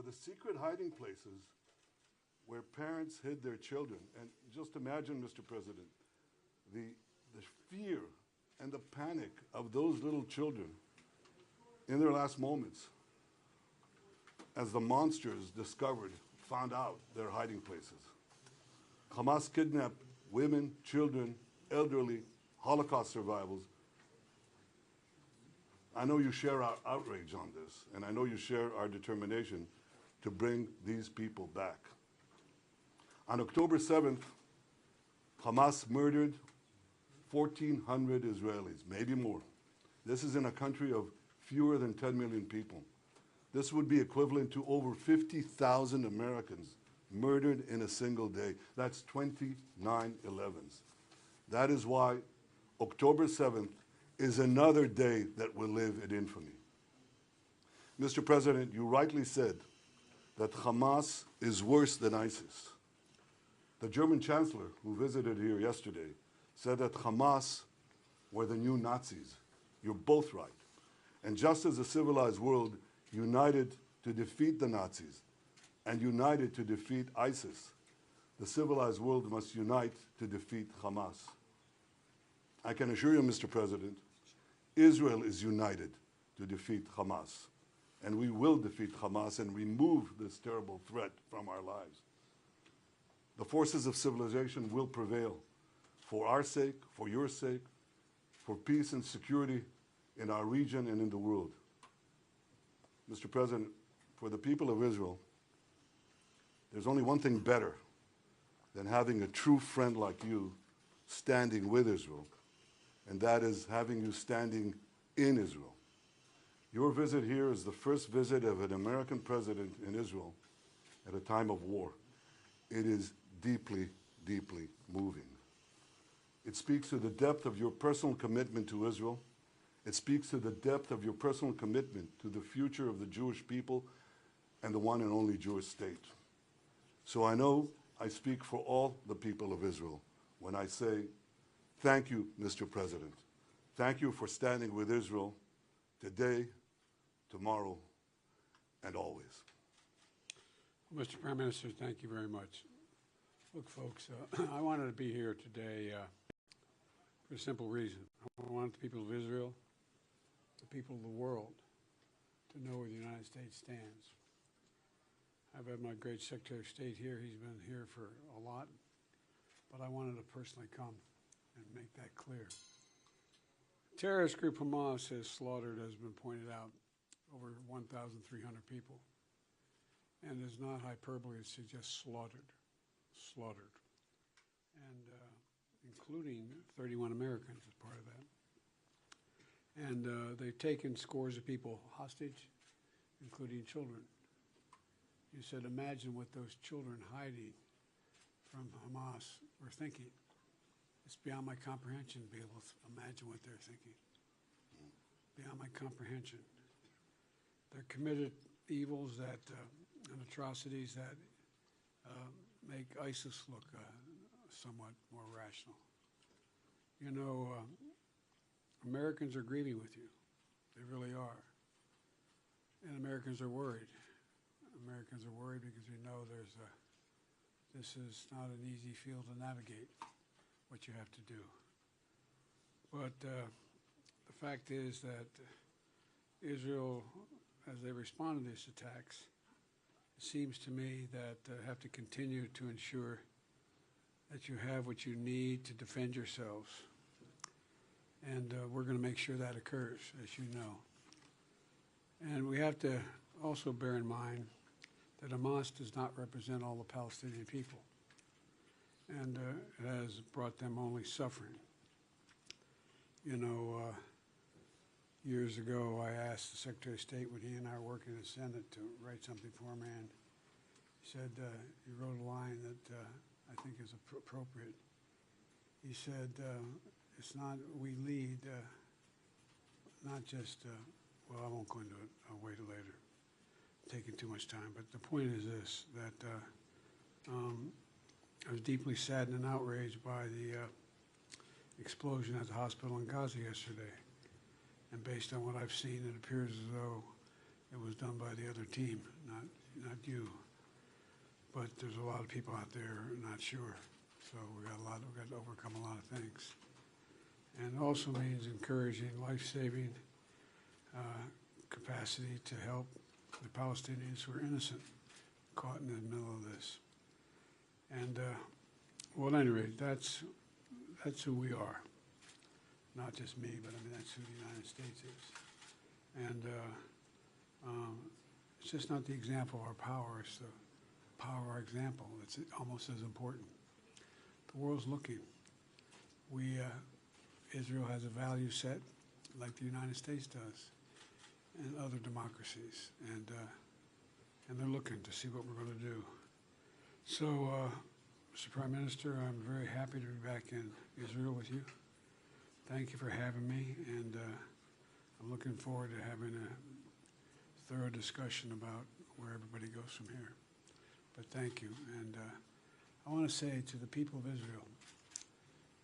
the secret hiding places where parents hid their children. And just imagine, Mr. President, the fear and the panic of those little children in their last moments as the monsters found out their hiding places. Hamas kidnapped women, children, elderly, Holocaust survivors. I know you share our outrage on this, and I know you share our determination to bring these people back. On October 7th, Hamas murdered 1,400 Israelis, maybe more. This is in a country of fewer than 10 million people. This would be equivalent to over 50,000 Americans murdered in a single day. That's 29 11s. That is why October 7th is another day that will live in infamy. Mr. President, you rightly said that Hamas is worse than ISIS. The German chancellor, who visited here yesterday, said that Hamas were the new Nazis. You're both right. And just as the civilized world united to defeat the Nazis and united to defeat ISIS, the civilized world must unite to defeat Hamas. I can assure you, Mr. President, Israel is united to defeat Hamas. And we will defeat Hamas and remove this terrible threat from our lives. The forces of civilization will prevail for our sake, for your sake, for peace and security in our region and in the world. Mr. President, for the people of Israel, there's only one thing better than having a true friend like you standing with Israel, and that is having you standing in Israel. Your visit here is the first visit of an American president in Israel at a time of war. It is deeply, deeply moving. It speaks to the depth of your personal commitment to Israel. It speaks to the depth of your personal commitment to the future of the Jewish people and the one and only Jewish state. So I know I speak for all the people of Israel when I say, thank you, Mr. President. Thank you for standing with Israel today, tomorrow, and always. Well, Mr. Prime Minister, thank you very much. Look, folks, I wanted to be here today for a simple reason. I want the people of Israel, the people of the world, to know where the United States stands. I've had my great Secretary of State here. He's been here for a lot, but I wanted to personally come and make that clear. Terrorist group Hamas has slaughtered, as has been pointed out, over 1,300 people. And it's not hyperbole to suggest slaughtered, and including 31 Americans as part of that. And they've taken scores of people hostage, including children. You said, imagine what those children hiding from Hamas were thinking. It's beyond my comprehension to be able to imagine what they're thinking. Beyond my comprehension. They're committed evils that, and atrocities that make ISIS look somewhat more rational. You know, Americans are grieving with you. They really are. And Americans are worried. Americans are worried because we know this is not an easy field to navigate, what you have to do. But the fact is that Israel, as they respond to these attacks, it seems to me that have to continue to ensure that you have what you need to defend yourselves. And we're going to make sure that occurs, as you know. And we have to also bear in mind that Hamas does not represent all the Palestinian people. And it has brought them only suffering. You know, years ago, I asked the Secretary of State when he and I were working in the Senate to write something for me, and he said, he wrote a line that I think is appropriate. He said, it's not, we lead, not just, well, I won't go into it, I'll wait later, taking too much time, but the point is this, that I was deeply saddened and outraged by the explosion at the hospital in Gaza yesterday. And based on what I've seen, it appears as though it was done by the other team, not you. But there's a lot of people out there not sure. So we got to overcome a lot of things. And it also means encouraging life-saving capacity to help the Palestinians who are innocent, caught in the middle of this. And well, at any rate, that's who we are. Not just me, but I mean that's who the United States is. And it's just not the example of our power; it's the power of our example that's almost as important. The world's looking. Israel has a value set like the United States does, and other democracies, and they're looking to see what we're going to do. So, Mr. Prime Minister, I'm very happy to be back in Israel with you. Thank you for having me, and I'm looking forward to having a thorough discussion about where everybody goes from here. But thank you, and I want to say to the people of Israel,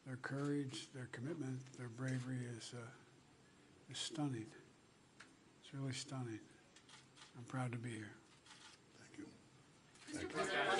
their courage, their commitment, their bravery is stunning. It's really stunning. I'm proud to be here. Thank you. Thank you.